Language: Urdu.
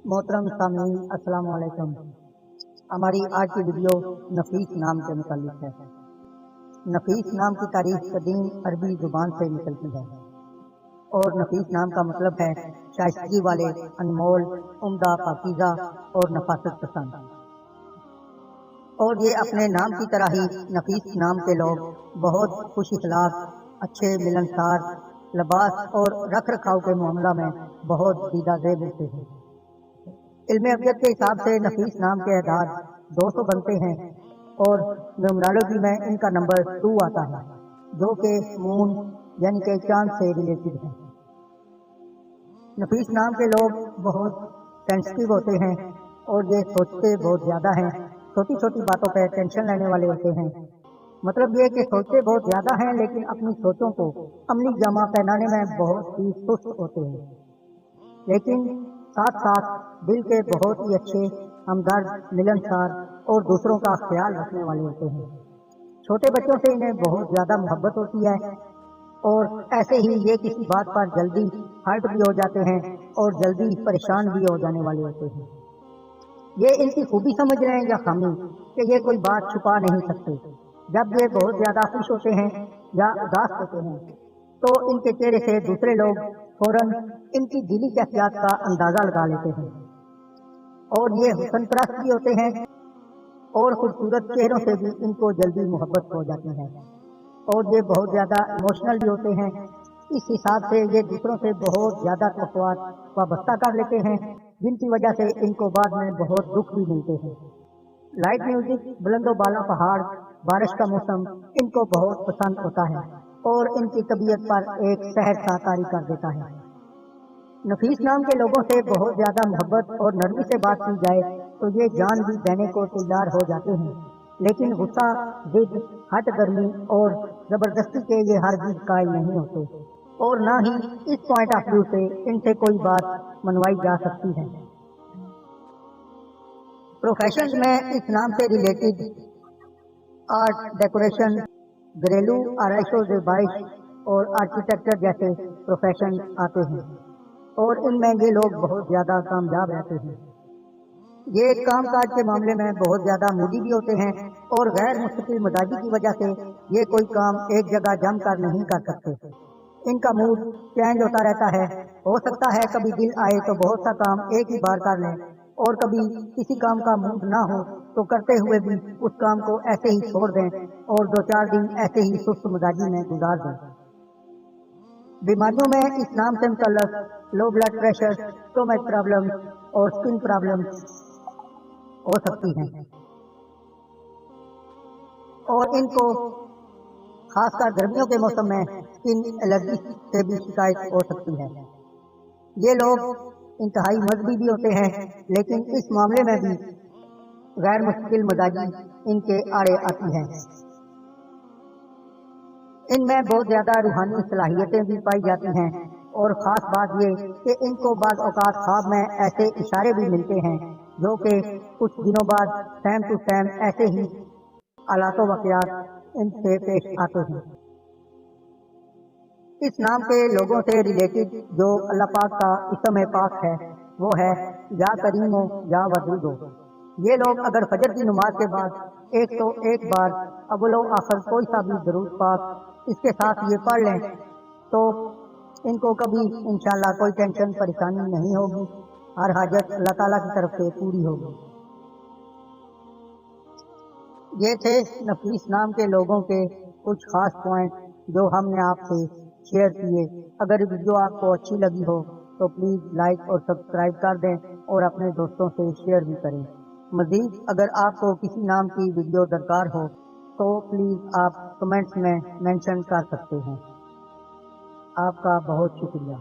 محترم سامعین السلام علیکم۔ ہماری آج کی ویڈیو نفیس نام سے متعلق ہے۔ نفیس نام کی تاریخ قدیم عربی زبان سے نکلتی ہے اور نفیس نام کا مطلب ہے شائستگی والے، انمول، عمدہ، پاکیزہ اور نفاست پسند۔ اور یہ اپنے نام کی طرح ہی نفیس نام کے لوگ بہت خوش اخلاق، اچھے، ملنسار، لباس اور رکھ رکھاؤ کے معاملہ میں بہت دیدہ ذیل ہوتے ہیں۔ علم ابجد کے حساب سے نفیس نام کے اعداد 200 بنتے ہیں اور نیومرالوجی میں ان کا نمبر 2 آتا ہے، جو کہ مون یعنی کہ چاند سے ریلیٹڈ ہے۔ نفیس نام کے لوگ بہت سینسٹیو ہوتے ہیں اور یہ سوچتے بہت زیادہ ہیں، چھوٹی چھوٹی باتوں پہ ٹینشن لینے والے ہوتے ہیں۔ مطلب یہ کہ سوچتے بہت زیادہ ہیں لیکن اپنی سوچوں کو عملی جامہ پہنانے میں بہت ہی سست ہوتے ہیں، لیکن ساتھ ساتھ دل کے بہت ہی اچھے، ہمدرد، ملنسار اور دوسروں کا خیال رکھنے والے ہوتے ہیں۔ چھوٹے بچوں سے انہیں بہت زیادہ محبت ہوتی ہے اور ایسے ہی یہ کسی بات پر جلدی ہرٹ بھی ہو جاتے ہیں اور جلدی پریشان بھی ہو جانے والے ہوتے ہیں۔ یہ ان کی خوبی سمجھ رہے ہیں یا خامی کہ یہ کوئی بات چھپا نہیں سکتے۔ جب یہ بہت زیادہ خوش ہوتے ہیں یا اداس ہوتے ہیں تو ان کے چہرے سے دوسرے لوگ فوراً ان کی دلی کیفیات کا اندازہ لگا لیتے ہیں، اور یہ حسن پرست بھی ہوتے ہیں اور خوبصورت چہروں سے بھی ان کو جلدی محبت ہو جاتی ہے، اور یہ بہت زیادہ ایموشنل بھی ہوتے ہیں۔ اس حساب سے یہ دوسروں سے بہت زیادہ توقعات وابستہ کر لیتے ہیں، جن کی وجہ سے ان کو بعد میں بہت دکھ بھی ملتے ہیں۔ لائٹ میوزک، بلند و بالا پہاڑ، بارش کا موسم ان کو بہت پسند ہوتا ہے اور ان کی طبیعت پر ایک سحر سا طاری کر دیتا ہے۔ نفیس نام کے لوگوں سے بہت زیادہ محبت اور نرمی سے بات کی جائے تو یہ جان بھی دینے کو تیار ہو جاتے ہیں، لیکن غصہ، ضد، ہٹ گرمی اور زبردستی کے یہ ہرگز قائل نہیں ہوتے، اور نہ ہی اس پوائنٹ آف ویو سے ان سے کوئی بات منوائی جا سکتی ہے۔ پروفیشنز میں اس نام سے ریلیٹڈ آرٹ، ڈیکوریشن، گھریلو آرائش و زیبائش اور آرکیٹیکچر جیسے پروفیشن آتے ہیں، اور ان میں یہ لوگ بہت زیادہ کامیاب رہتے ہیں۔ یہ کام کاج کے معاملے میں بہت زیادہ مودی بھی ہوتے ہیں اور غیر مستقل مزاجی کی وجہ سے یہ کوئی کام ایک جگہ جم کر نہیں کر سکتے۔ ان کا موڈ چینج ہوتا رہتا ہے، ہو سکتا ہے کبھی دل آئے تو بہت سا کام ایک ہی بار کر لیں، اور کبھی کسی کام کا موڈ نہ ہو تو کرتے ہوئے بھی اس کام کو ایسے ہی چھوڑ دیں اور 2-4 دن ایسے ہی سست مزاجی میں گزار دیں۔ بیماریوں میں اس نام سے متعلق low blood pressure, stomach problem اور سکن پرابلم ہو سکتی ہیں، اور ان کو خاص کر گرمیوں کے موسم میں سکن الرجی سے بھی شکایت ہو سکتی ہے۔ یہ لوگ انتہائی مذہبی بھی ہوتے ہیں، لیکن اس معاملے میں بھی غیر مستقل مزاجی ان کے آڑے آتی ہے۔ ان میں بہت زیادہ روحانی صلاحیتیں بھی پائی جاتی ہیں، اور خاص بات یہ کہ ان کو بعض اوقات خواب میں ایسے اشارے بھی ملتے ہیں جو کہ کچھ دنوں بعد سیم ٹو سیم ایسے ہی حالات و واقعات ان سے پیش آتے ہیں۔ اس نام کے لوگوں سے ریلیٹڈ جو اللہ پاک کا اسم پاک ہے وہ ہے یا کریم ہو یا ودود ہو۔ یہ لوگ اگر فجر کی نماز کے بعد ایک بار اول و آخر کوئی سا بھی درود پاک اس کے ساتھ یہ پڑھ لیں تو ان کو کبھی انشاءاللہ کوئی ٹینشن پریشانی نہیں ہوگی، ہر حاجت اللہ تعالیٰ کی طرف سے پوری ہوگی۔ یہ تھے نفیس نام کے لوگوں کے کچھ خاص پوائنٹ جو ہم نے آپ سے شیئر کیے۔ اگر ویڈیو آپ کو اچھی لگی ہو تو پلیز لائک اور سبسکرائب کر دیں اور اپنے دوستوں سے شیئر بھی کریں۔ مزید اگر آپ کو کسی نام کی ویڈیو درکار ہو تو پلیز آپ کمنٹس میں مینشن کر سکتے ہیں۔ آپ کا بہت شکریہ۔